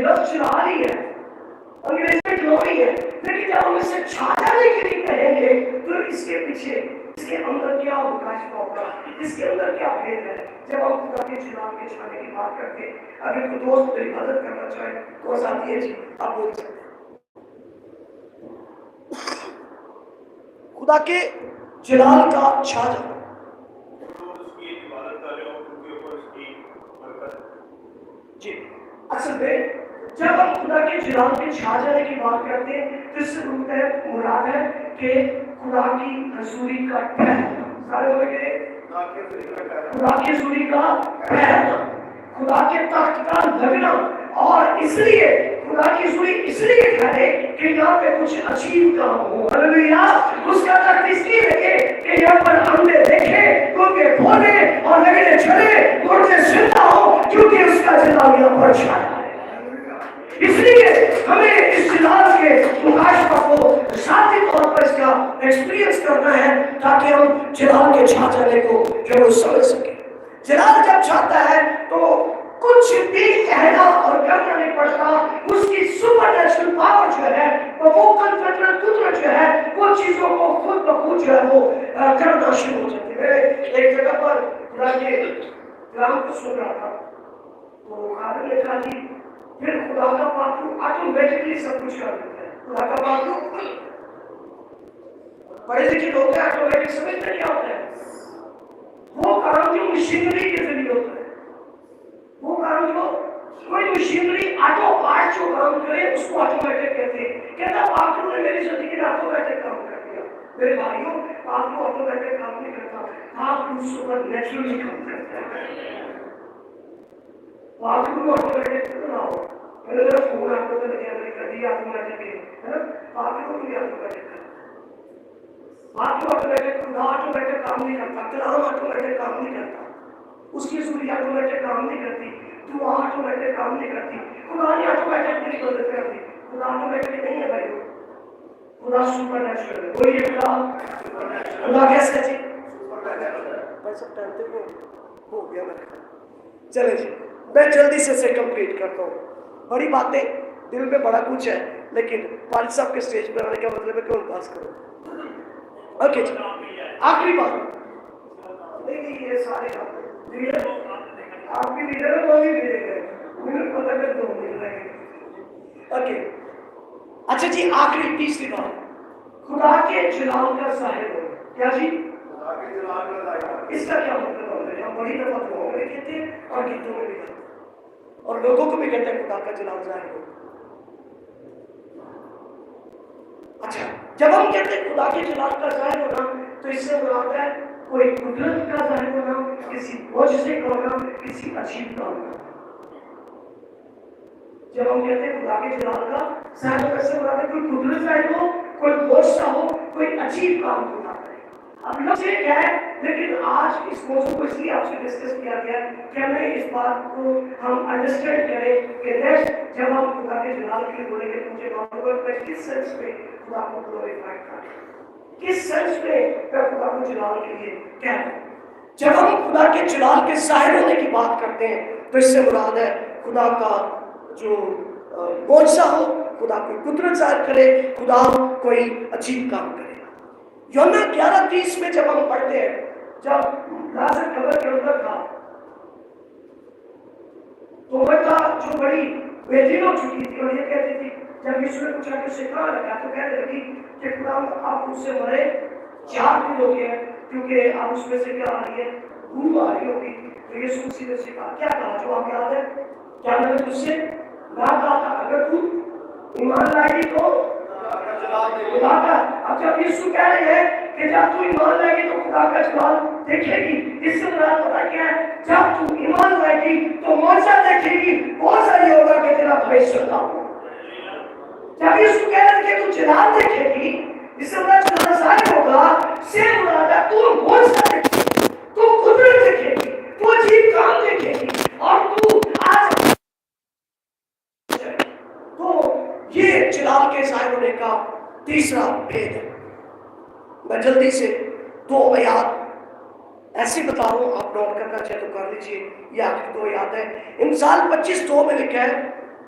لفظ جلالی ہے، انگریزی میں گلوری ہے، لیکن جب ہم اسے چھا جانے کے لیے کہیں گے تو اس کے پیچھے اس کے اندر کیا مکاشفہ ہوگا، اس کے اندر کیا بھید ہے۔ جب ہم خدا کے جلال کے چھانے کی بات کرتے ہیں، اگر کوئی دوست میری مدد کرنا چاہے تو آتی ہے جی آپ بول سکتے ہیں۔ خدا کے جلال کا چھا جانا، جی اصل میں جب ہم خدا کے جلال کے چھا جانے کی بات کرتے ہیں تو اس سے مراد ہے کہ خدا کی حضوری کا ٹھہرنا، سارے ہوئے کہ خدا کی حضوری کا ٹھہرنا، خدا کے تخت کا لگنا، اور اس لیے خدا کی حضوری اس لیے ٹھہرے کہ یہاں پہ کچھ عجیب کام ہو۔ ہلیلویا، اس کا تخت اس لیے لگے کہ یہاں پر اندھے دیکھے، گونگے بولے اور لگنے چلے، مردے زندہ ہو، کیونکہ اس کا جلال یہاں پر چھایا ہے۔ اس لیے ہمیں اس جلال کے مکاشفہ کو ذاتی طور پر اس کا ایکسپیرینس کرنا ہے تاکہ ہم جلال کے چھا جانے کو جو ہے سمجھ سکیں۔ جلال جب چھاتا ہے تو کچھ بھی کہنا اور کرنا نہیں پڑتا، اس کی سپر نیچرل پاور جو ہے وہ قدرت جو ہے وہ چیزوں کو خود بخود جو ہے وہ کرنا شروع ہو جاتی ہے۔ ایک جگہ پر خدا کے کلام کو سن رہا تھا تو خادم نے کہا جی پھر خدا کا پاک آٹومیٹکلی سب کچھ کر دیتا ہے۔ خدا کا پاک پڑھے لکھے لوگ ہیں، آٹومیٹک سمجھتے کیا ہوتا ہے؟ وہ کام جو مشینری کے ذریعے ہوتا ہے، وہ کام جو کوئی مشینری آٹو پارٹ جو کام کرے اس کو آٹومیٹک کہتے ہیں۔ کہتا پاک نے میری زندگی میں آٹومیٹک کام کر دیا۔ میرے بھائیوں، پاک آٹومیٹک کام نہیں کرتا، پاک سپر نیچرلی کام کرتا ہے۔ پاک کو آٹومیٹک کرنا ہو، میں نے فون آپ کو لگیا میں نے کر دیا آٹومیٹک ہے، پاک کو بھی آٹومیٹک کرنا، پاک کو آٹومیٹک، خدا آٹومیٹک کام نہیں کرتا، کلام آٹومیٹک کام نہیں کرتا، اس کی سوری آٹومیٹک کام نہیں کرتی، دعا آٹومیٹک کام نہیں کرتی، خدا نے آٹومیٹک نہیں مدد کر دی۔ خدا آٹومیٹک نہیں ہے بھائی، خدا سپر نیچرل ہے۔ وہی خدا کیسے جی بھائی سب ٹائم تک ہو گیا میرے خیال۔ چلے جی میں جلدی سے اسے کمپلیٹ کرتا ہوں۔ بڑی باتیں دل میں بڑا کچھ ہے، لیکن والد صاحب کے اسٹیج پر آنے کا مطلب ہے کہ ان پاس کرو۔ اوکے جی آخری بات نہیں، یہ سارے آپ کی لیڈر ہے وہ بھی ملے گئے، مجھے پتا کہ دو مل رہے ہیں۔ اوکے اچھا جی آخری تیسری بات، خدا کے جلال کا ظاہر ہو۔ کیا جی؟ اس کا کیا مطلب ہوتا ہے؟ ہم بڑی دفعہ دعاؤں میں کہتے ہیں اور گیتوں میں بھی کہتے ہیں اور لوگوں کو بھی کہتے ہیں خدا کا جلال ظاہر ہو۔ اچھا جب ہم کہتے ہیں خدا کے جلال کا ظاہر ہونا تو اس سے مراد ہے کوئی قدرت کا ظاہر ہونا، کسی معجزے کا ہونا، کسی عجیب کا ہونا۔ جب ہم کہتے ہیں خدا کے جلال کا ظاہر ہونے سے مراد ہے کوئی قدرت ظاہر ہو، کوئی معجزہ ہو، کوئی عجیب کام خدا کرے۔ اب لفظ ایک ہے، لیکن آج اس موضوع کو اس لیے آپ سے ڈسکس کیا گیا کہ ہمیں اس بات کو ہم انڈرسٹینڈ کریں کہ نیکسٹ جب ہم خدا کے جلال کے لیے بولیں گے تو مجھے معلوم ہوگا کہ کس سینس میں خدا کو گلوریفائی کریں، کس سینس میں میں خدا کو جلال کے لیے کہتا ہوں۔ جب ہم خدا کے جلال کے ظاہر ہونے کی بات کرتے ہیں تو اس سے مراد ہے خدا کا جو معجزہ ہو، خدا کوئی قدرت ظاہر کرے، خدا کوئی عجیب کام کرے۔ یوحنا 11:30 میں جب ہم پڑھتے ہیں، جب لازر قبر کے اندر تھا تو مرتا جو بڑی بے دین ہو چکی تھی اور یہ کہتی تھی، جب یسوع نے پوچھا کہ اسے کہاں رکھا تو کہنے لگی کہ خدا آپ مجھ سے مرے 4 دن ہو گئے ہیں، کیونکہ آپ اس میں سے کیا آ رہی ہے، بو آ رہی ہوگی۔ تو یسوع مسیح نے سے کہا، کیا کہا جو آپ یاد ہے؟ کیا میں نے تجھ سے نہ کہا تھا اگر تو ایمان لائے گی تو خدا کا۔ اب جب یسوع کہہ رہے ہیں کہ جب تو ایمان لائے گی تو خدا کا جلال دیکھے گی، اس سے مراد پتا کیا ہے؟ جب تو ایمان لائے گی تو معجزہ دیکھے گی، معجزہ یہ ہوگا کہ تیرا بھائی زندہ ہو۔ جب یسوع کہہ رہے کہ تو جلال دیکھے گی، اس سے مراد جلال ظاہر ہوگا، سے مراد ہے تو معجزہ دیکھے گی، تو قدرت دیکھے گی، تو عجیب کام دیکھے گی، اور تو آج تو یہ جلال کے ظاہر ہونے کا تیسرا بھید ہے۔ میں جلدی سے 2 آیات ایسے بتا رہا ہوں، آپ نوٹ کرنا چاہے تو کر لیجئے، یہ آخری 2 آیات ہے۔ امثال 25:2 میں لکھا ہے